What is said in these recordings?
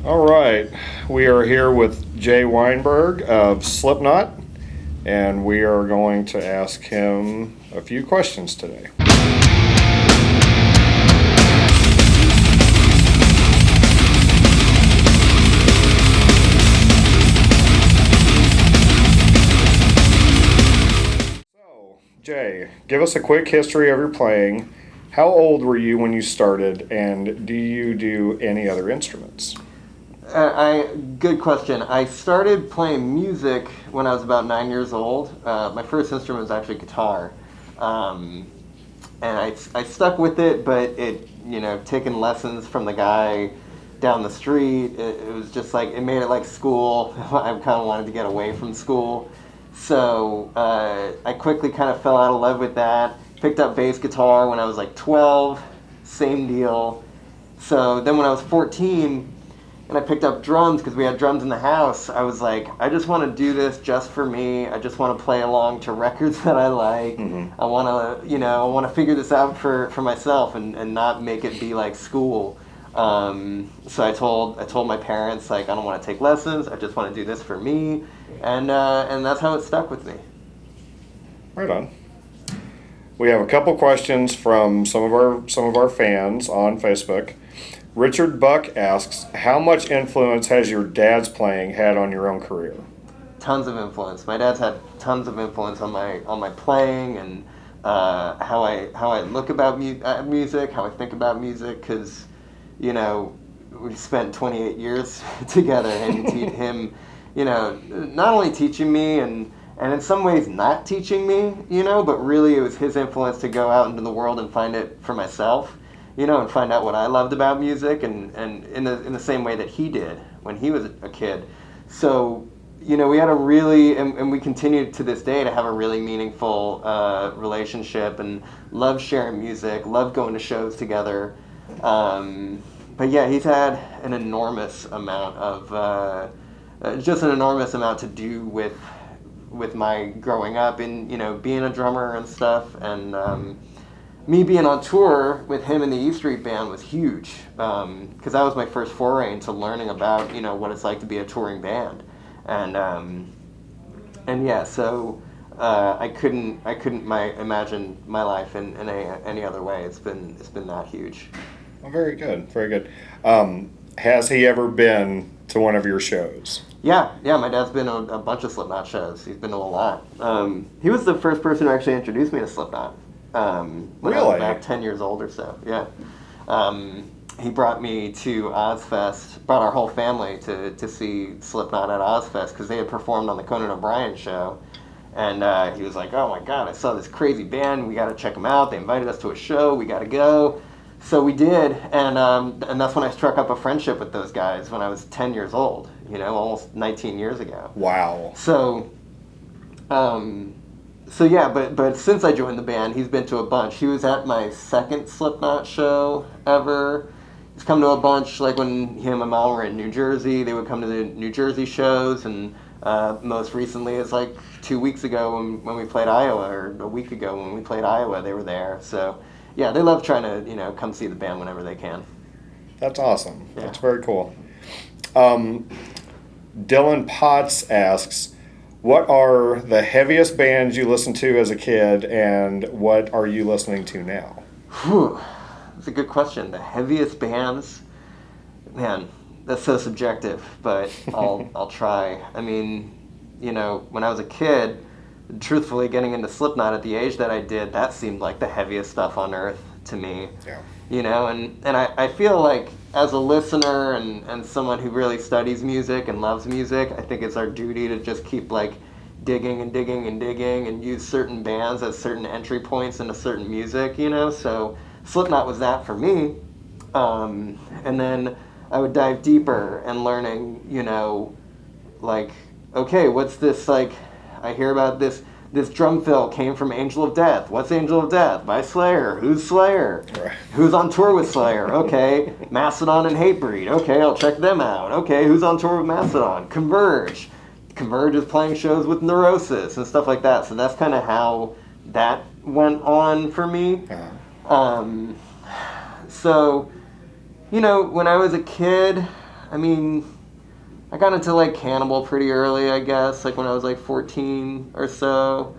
All right, we are here with Jay Weinberg of Slipknot, and we are going to ask him a few questions today. So, Jay, give us a quick history of your playing. How old were you when you started, and do you do any other instruments? Good question. I started playing music when I was about 9 years old. My first instrument was actually guitar, and I stuck with it. But taking lessons from the guy down the street, it was just like it made it like school. I kind of wanted to get away from school, so I quickly kind of fell out of love with that. Picked up bass guitar when I was like 12. Same deal. So then when I was 14. And I picked up drums because we had drums in the house. I was like, I just want to do this just for me. I just want to play along to records that I like. Mm-hmm. I want to figure this out for myself and not make it be like school. So I told my parents, like, I don't want to take lessons. I just want to do this for me, and that's how it stuck with me. Right on. We have a couple questions from some of our fans on Facebook. Richard Buck asks, how much influence has your dad's playing had on your own career? Tons of influence. My dad's had tons of influence on my playing and how I look about music, how I think about music. Because we spent 28 years together, and him, not only teaching me and in some ways not teaching me, but really it was his influence to go out into the world and find it for myself. And find out what I loved about music, and in the same way that he did when he was a kid. So, we had a really, and we continue to this day to have a really meaningful relationship, and love sharing music, love going to shows together. But yeah, he's had an enormous amount of, just an enormous amount to do with my growing up and, being a drummer and stuff. And, me being on tour with him in the E Street Band was huge, because that was my first foray into learning about what it's like to be a touring band, and yeah, so I couldn't imagine my life in any other way. It's been that huge. Oh, very good, very good. Has he ever been to one of your shows? Yeah. My dad's been to a bunch of Slipknot shows. He's been to a lot. He was the first person who actually introduced me to Slipknot. When really? I was about 10 years old or so, yeah. He brought me to Ozfest, brought our whole family to see Slipknot at Ozfest, because they had performed on the Conan O'Brien show. And he was like, oh my God, I saw this crazy band, we got to check them out. They invited us to a show, we got to go. So we did, and that's when I struck up a friendship with those guys when I was 10 years old, almost 19 years ago. Wow. So yeah, but since I joined the band, he's been to a bunch. He was at my second Slipknot show ever. He's come to a bunch, like when he and my mom were in New Jersey, they would come to the New Jersey shows, and most recently, it's like 2 weeks ago when we played Iowa, or a week ago when we played Iowa, they were there. So yeah, they love trying to, come see the band whenever they can. That's awesome. Yeah. That's very cool. Dylan Potts asks, what are the heaviest bands you listened to as a kid, and what are you listening to now? Whew. That's a good question. The heaviest bands, man, that's so subjective, but I'll try. I mean, when I was a kid, truthfully, getting into Slipknot at the age that I did, that seemed like the heaviest stuff on earth to me. Yeah. And I feel like as a listener and someone who really studies music and loves music, I think it's our duty to just keep like digging and digging and digging and use certain bands as certain entry points into certain music, so Slipknot was that for me. And then I would dive deeper and learning, like, okay, what's this, like, I hear about this drum fill came from Angel of Death. What's Angel of Death? By Slayer. Who's Slayer? Right. Who's on tour with Slayer? Okay. Mastodon and Hatebreed. Okay, I'll check them out. Okay, who's on tour with Mastodon? Converge. Converge is playing shows with Neurosis and stuff like that. So that's kind of how that went on for me. Uh-huh. So, when I was a kid, I mean, I got into like Cannibal pretty early, I guess, like when I was like 14 or so.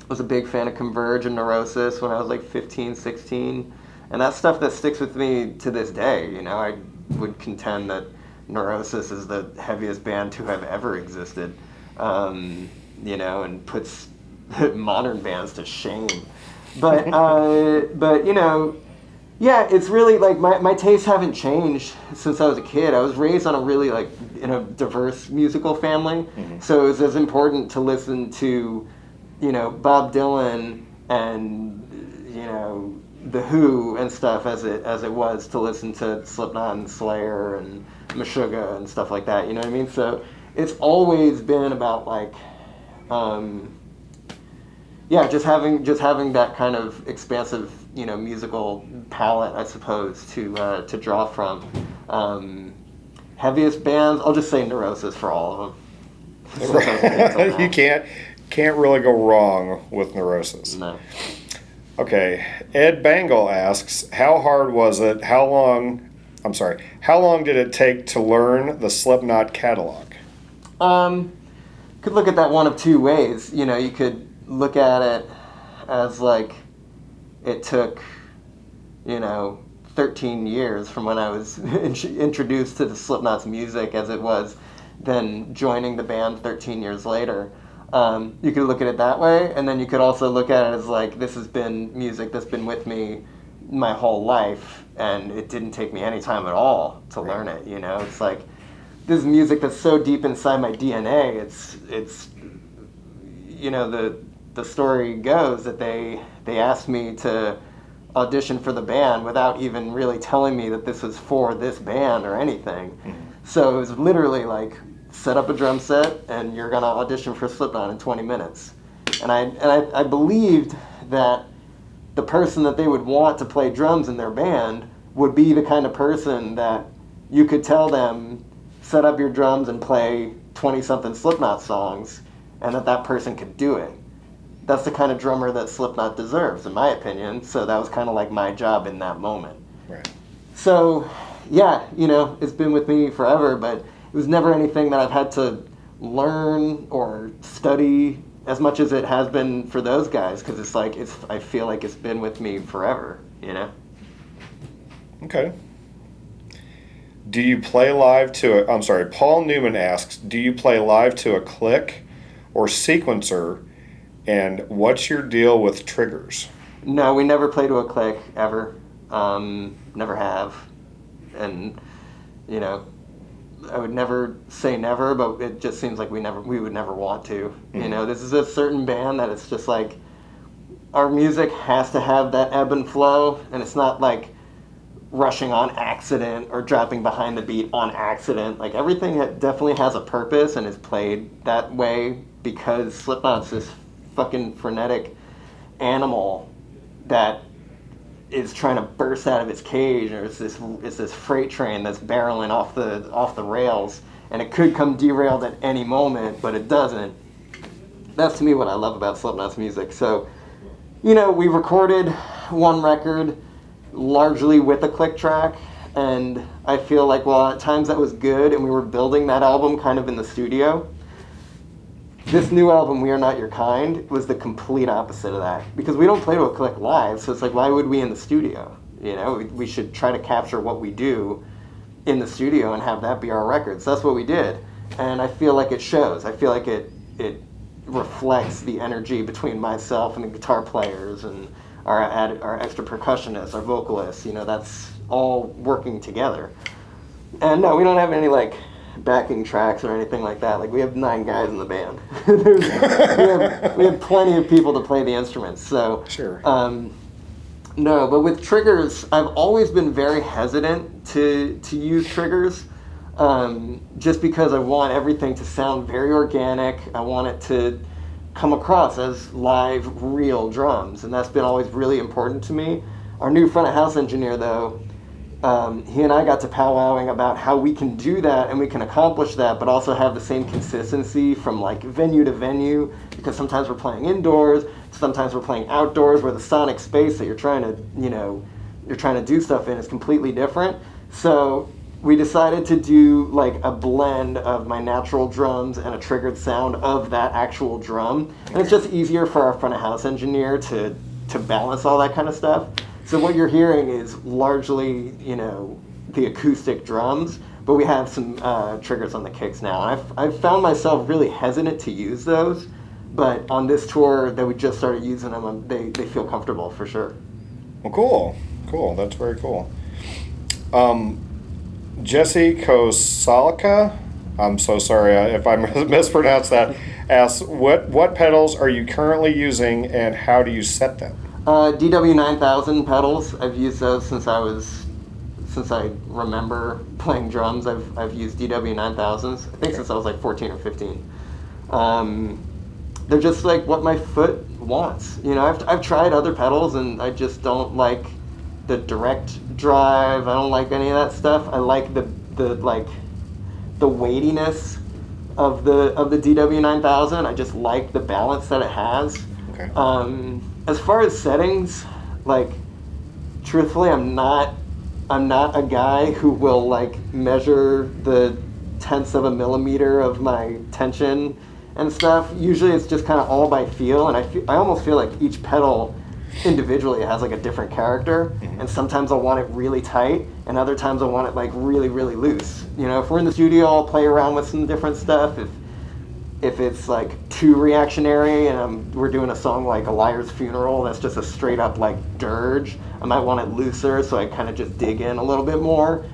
Was a big fan of Converge and Neurosis when I was like 15, 16. And that's stuff that sticks with me to this day. You know, I would contend that Neurosis is the heaviest band to have ever existed, you know, and puts modern bands to shame. But you know, yeah, it's really like my tastes haven't changed since I was a kid. I was raised on a really like in a diverse musical family, so it was as important to listen to, you know, Bob Dylan and, you know, The Who and stuff as it was to listen to Slipknot and Slayer and Meshuggah and stuff like that. You know what I mean? So it's always been about like, yeah, just having that kind of expansive, you know, musical palette, I suppose, to draw from. Heaviest bands, I'll just say Neurosis for all of them. You can't really go wrong with Neurosis. No. Okay, Ed Bangle asks, how hard was it? How long did it take to learn the Slipknot catalog? Could look at that one of two ways. You know, you could look at it as like it took, you know, 13 years from when I was introduced to the Slipknot's music as it was then joining the band 13 years later. You could look at it that way, and then you could also look at it as like, this has been music that's been with me my whole life, and it didn't take me any time at all to learn it. You know, it's like this is music that's so deep inside my DNA. It's you know, the story goes that they asked me to audition for the band without even really telling me that this was for this band or anything. So it was literally like, set up a drum set and you're gonna audition for Slipknot in 20 minutes. And I believed that the person that they would want to play drums in their band would be the kind of person that you could tell them, set up your drums and play 20-something Slipknot songs, and that person could do it. That's the kind of drummer that Slipknot deserves, in my opinion. So that was kind of like my job in that moment. Right. So, yeah, you know, it's been with me forever, but it was never anything that I've had to learn or study as much as it has been for those guys, because it's like, I feel like it's been with me forever, you know? Okay. Do you play live to Paul Newman asks, do you play live to a click or sequencer, and what's your deal with triggers? No, we never play to a click, ever. Never have. And, you know, I would never say never, but it just seems like we would never want to. You know, this is a certain band that it's just like, our music has to have that ebb and flow, and it's not like rushing on accident or dropping behind the beat on accident. Like, everything definitely has a purpose and is played that way because Slipknot's this fucking frenetic animal that is trying to burst out of its cage, or it's this freight train that's barreling off the rails, and it could come derailed at any moment, but it doesn't. That's to me what I love about Slipknot's music. So, you know, we recorded one record largely with a click track, and I feel like, well, at times that was good, and we were building that album kind of in the studio. This new album, We Are Not Your Kind, was the complete opposite of that. Because we don't play to a click live, so it's like, why would we in the studio? You know, we should try to capture what we do in the studio and have that be our record. So that's what we did. And I feel like it shows. I feel like it reflects the energy between myself and the guitar players and our extra percussionists, our vocalists. You know, that's all working together. And no, we don't have any, like, backing tracks or anything like that. Like, we have 9 guys in the band. we have plenty of people to play the instruments. So sure. No, but with triggers, I've always been very hesitant to use triggers, just because I want everything to sound very organic. I want it to come across as live, real drums, and that's been always really important to me. Our new front of house engineer, though, he and I got to powwowing about how we can do that and we can accomplish that, but also have the same consistency from like venue to venue, because sometimes we're playing indoors, sometimes we're playing outdoors, where the sonic space that you're trying to do stuff in is completely different. So we decided to do like a blend of my natural drums and a triggered sound of that actual drum. And it's just easier for our front of house engineer to balance all that kind of stuff. So what you're hearing is largely, the acoustic drums, but we have some triggers on the kicks now. And I've found myself really hesitant to use those, but on this tour that we just started using them, they feel comfortable for sure. Well, cool. That's very cool. Jesse Kosalka, I'm so sorry if I mispronounced that, asks, what pedals are you currently using and how do you set them? DW9000 pedals. I've used those since I remember playing drums. I've used DW9000s. I think since I was like 14 or 15. They're just like what my foot wants. I've tried other pedals and I just don't like the direct drive. I don't like any of that stuff. I like the weightiness of the DW9000. I just like the balance that it has. Okay. As far as settings, like truthfully, I'm not a guy who will like measure the tenths of a millimeter of my tension and stuff. Usually it's just kind of all by feel, and I almost feel like each pedal individually has like a different character, and sometimes I'll want it really tight and other times I want it like really, really loose. If we're in the studio, I'll play around with some different stuff. If it's like too reactionary and we're doing a song like A Liar's Funeral that's just a straight up like dirge, I might want it looser, so I kind of just dig in a little bit more.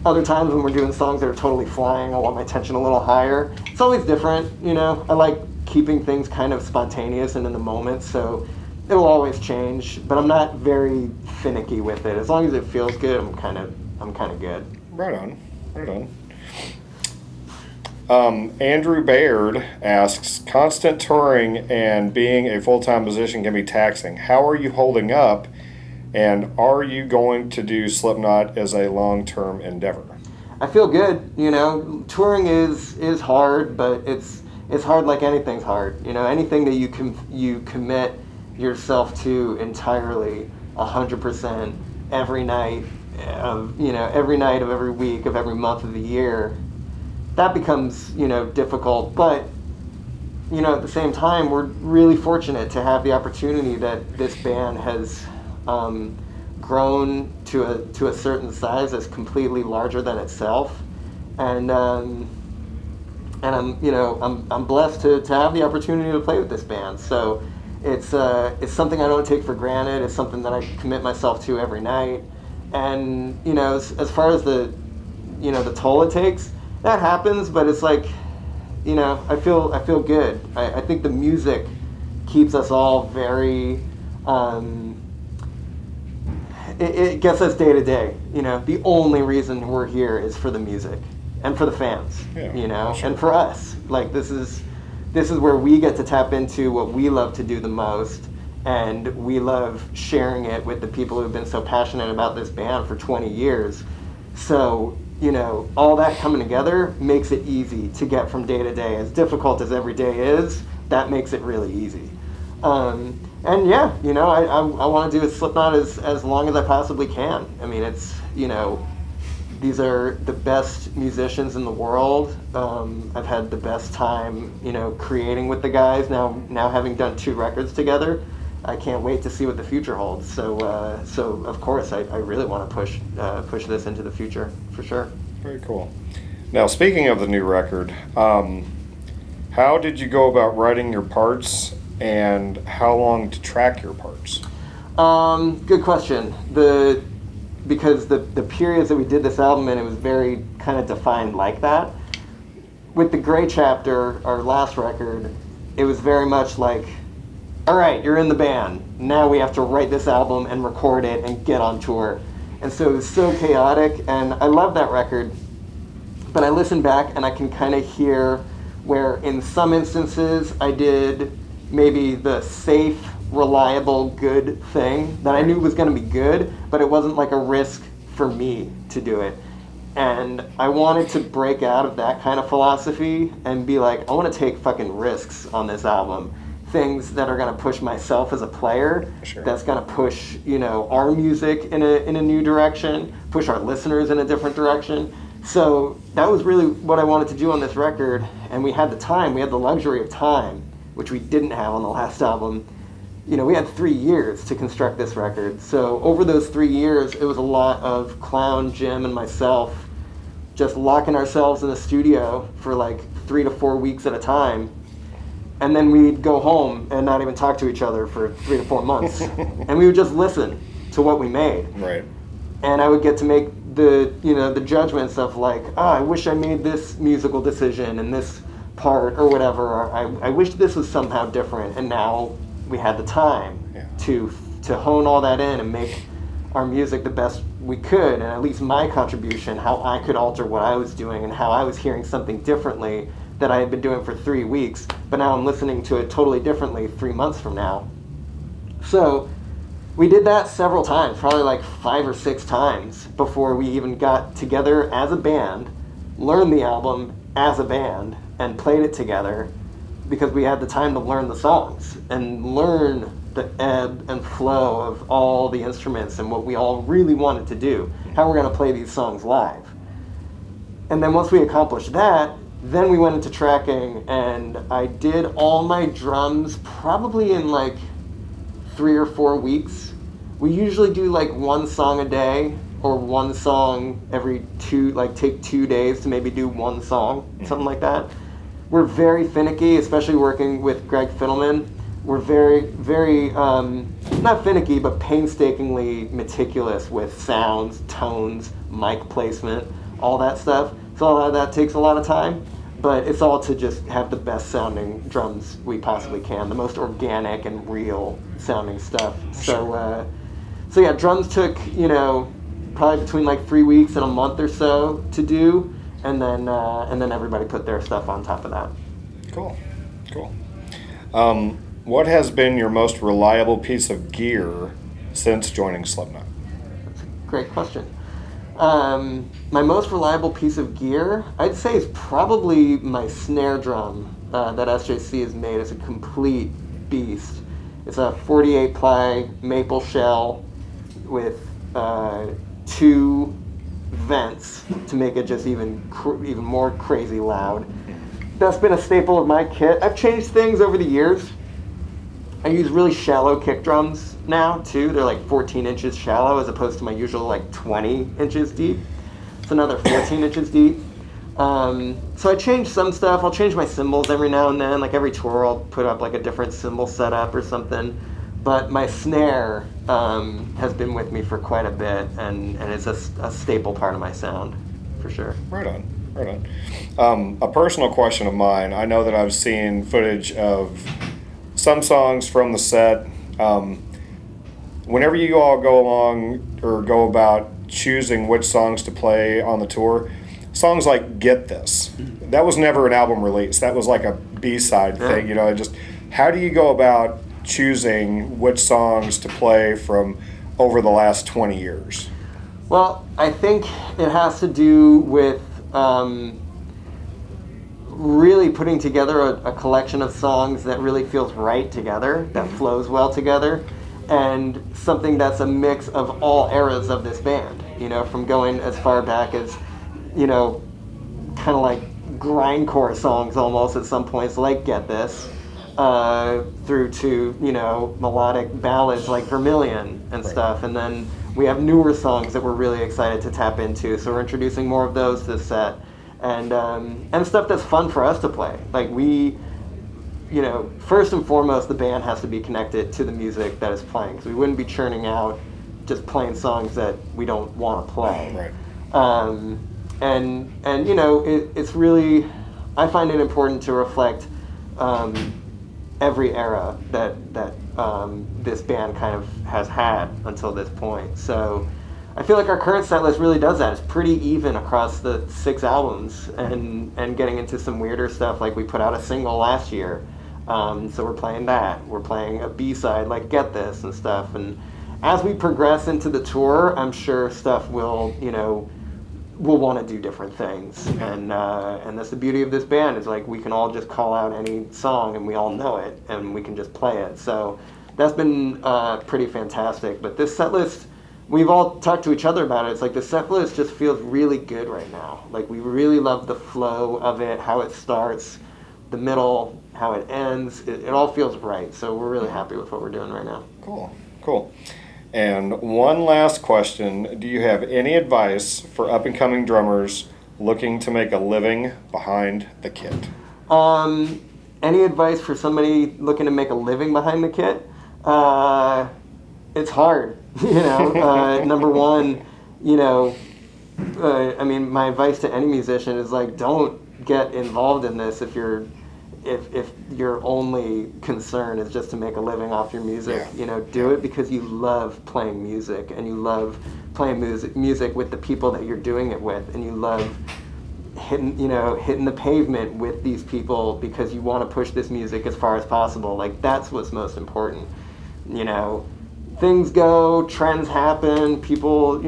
Other times when we're doing songs that are totally flying, I want my tension a little higher. It's always different, I like keeping things kind of spontaneous and in the moment, so it will always change, but I'm not very finicky with it. As long as it feels good, I'm kind of good. Right on. Andrew Baird asks, constant touring and being a full-time musician can be taxing. How are you holding up, and are you going to do Slipknot as a long-term endeavor? I feel good. Touring is hard, but it's hard like anything's hard. Anything that you commit yourself to entirely 100% every night of every week of every month of the year, that becomes difficult. But at the same time, we're really fortunate to have the opportunity that this band has grown to a certain size that's completely larger than itself, and I'm blessed to have the opportunity to play with this band. So it's something I don't take for granted. It's something that I commit myself to every night. And as far as the toll it takes, that happens. But it's like, I feel good. I think the music keeps us all very. It gets us day to day. The only reason we're here is for the music and for the fans. Yeah, sure. And for us. Like this is where we get to tap into what we love to do the most, and we love sharing it with the people who've been so passionate about this band for 20 years. So, all that coming together makes it easy to get from day to day. As difficult as every day is, that makes it really easy. And yeah, I want to do Slipknot as long as I possibly can. I mean, it's, these are the best musicians in the world. I've had the best time, creating with the guys. Now having done 2 records together, I can't wait to see what the future holds. So of course, I really want to push this into the future for sure. Very cool. Now, speaking of the new record, how did you go about writing your parts, and how long to track your parts? Good question. Because the periods that we did this album in, it was very kind of defined like that. With the Gray Chapter, our last record, it was very much like, all right, you're in the band. Now we have to write this album and record it and get on tour. And so it was so chaotic, and I love that record. But I listen back and I can kind of hear where in some instances I did maybe the safe, reliable, good thing that I knew was going to be good, but it wasn't like a risk for me to do it. And I wanted to break out of that kind of philosophy and be like, I want to take fucking risks on this album. Things that are going to push myself as a player, Sure. That's going to push, our music in a new direction, push our listeners in a different direction. So that was really what I wanted to do on this record, and we had the time, we had the luxury of time, which we didn't have on the last album. You know, we had 3 years to construct this record. So over those 3 years, it was a lot of Clown, Jim, and myself just locking ourselves in the studio for like 3 to 4 weeks at a time. And then we'd go home and not even talk to each other for 3 to 4 months. And we would just listen to what we made. Right. And I would get to make the judgments of like, I wish I made this musical decision and this part or whatever. Or I wish this was somehow different. And now we had the time to hone all that in and make our music the best we could. And at least my contribution, how I could alter what I was doing and how I was hearing something differently that I had been doing for 3 weeks. But now I'm listening to it totally differently 3 months from now. So we did that several times, probably like 5 or 6 times before we even got together as a band, learned the album as a band, and played it together because we had the time to learn the songs and learn the ebb and flow of all the instruments and what we all really wanted to do, how we're going to play these songs live. And then once we accomplished that, then we went into tracking, and I did all my drums probably in like 3 or 4 weeks. We usually do like 1 song a day or 1 song every 2, like take 2 days to maybe do 1 song, something like that. We're very finicky, especially working with Greg Fiddleman. We're very, very, not finicky, but painstakingly meticulous with sounds, tones, mic placement, all that stuff. So a lot of that takes a lot of time, but it's all to just have the best sounding drums we possibly can, the most organic and real sounding stuff. So yeah, drums took, probably between like 3 weeks and a month or so to do, and then everybody put their stuff on top of that. Cool. What has been your most reliable piece of gear since joining Slipknot? That's a great question. My most reliable piece of gear, I'd say, is probably my snare drum that SJC has made. It's a complete beast. It's a 48-ply maple shell with 2 vents to make it just even more crazy loud. That's been a staple of my kit. I've changed things over the years. I use really shallow kick drums now too. They're like 14 inches shallow as opposed to my usual like 20 inches deep. It's another 14 inches deep. So I change some stuff. I'll change my cymbals every now and then. Like every tour I'll put up like a different cymbal setup or something. But my snare has been with me for quite a bit, and it's a staple part of my sound, for sure. Right on. A personal question of mine, I know that I've seen footage of some songs from the set. Whenever you all go along or go about choosing which songs to play on the tour, songs like Get This, that was never an album release. That was like a B-side thing, just how do you go about choosing which songs to play from over the last 20 years? Well, I think it has to do with really putting together a collection of songs that really feels right together, that flows well together, and something that's a mix of all eras of this band, from going as far back as, kind of like grindcore songs almost at some points, like Get This, through to, melodic ballads like Vermilion and stuff, and then we have newer songs that we're really excited to tap into, so we're introducing more of those to the set. And stuff that's fun for us to play. Like we, first and foremost, the band has to be connected to the music that is playing. Because we wouldn't be churning out just playing songs that we don't want to play. Right. It's really, I find it important to reflect every era that this band kind of has had until this point. So I feel like our current set list really does that. It's pretty even across the 6 albums, and getting into some weirder stuff, like we put out a single last year, so we're playing that. We're playing a B-side like Get This and stuff, and as we progress into the tour, I'm sure stuff will, we'll want to do different things, and that's the beauty of this band, is like we can all just call out any song and we all know it, and we can just play it. So that's been pretty fantastic. But this set list, we've all talked to each other about it. It's like the set list just feels really good right now. Like we really love the flow of it, how it starts, the middle, how it ends. It all feels right. So we're really happy with what we're doing right now. Cool. And one last question. Do you have any advice for up-and-coming drummers looking to make a living behind the kit? Any advice for somebody looking to make a living behind the kit? It's hard, Number one, I mean, my advice to any musician is like, don't get involved in this if your only concern is just to make a living off your music. Do it because you love playing music, and you love playing music with the people that you're doing it with, and you love hitting the pavement with these people because you want to push this music as far as possible. Like, that's what's most important. Things go, trends happen, people,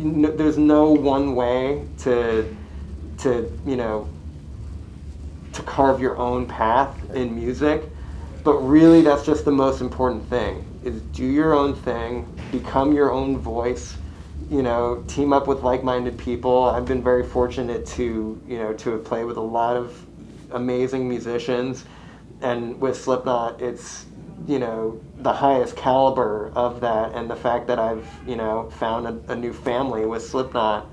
there's no one way to carve your own path in music, but really that's just the most important thing, is do your own thing, become your own voice, team up with like-minded people. I've been very fortunate to have played with a lot of amazing musicians, and with Slipknot, it's the highest caliber of that, and the fact that I've found a new family with Slipknot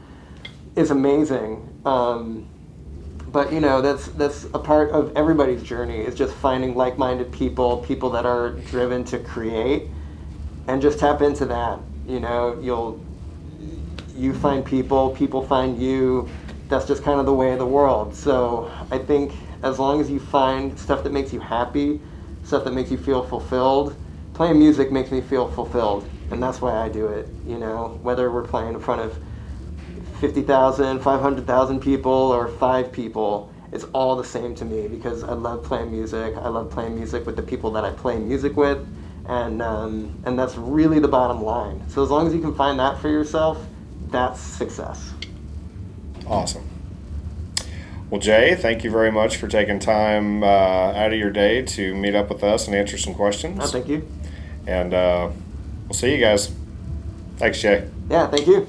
is amazing. But that's a part of everybody's journey, is just finding like-minded people that are driven to create, and just tap into that. You find people find you. That's just kind of the way of the world. So I think as long as you find stuff that makes you happy, stuff that makes you feel fulfilled, playing music makes me feel fulfilled, and that's why I do it. Whether we're playing in front of 50,000, 500,000 people, or 5 people, it's all the same to me, because I love playing music. I love playing music with the people that I play music with, and that's really the bottom line. So as long as you can find that for yourself, that's success. Awesome. Well, Jay, thank you very much for taking time out of your day to meet up with us and answer some questions. Oh, thank you. And we'll see you guys. Thanks, Jay. Yeah, thank you.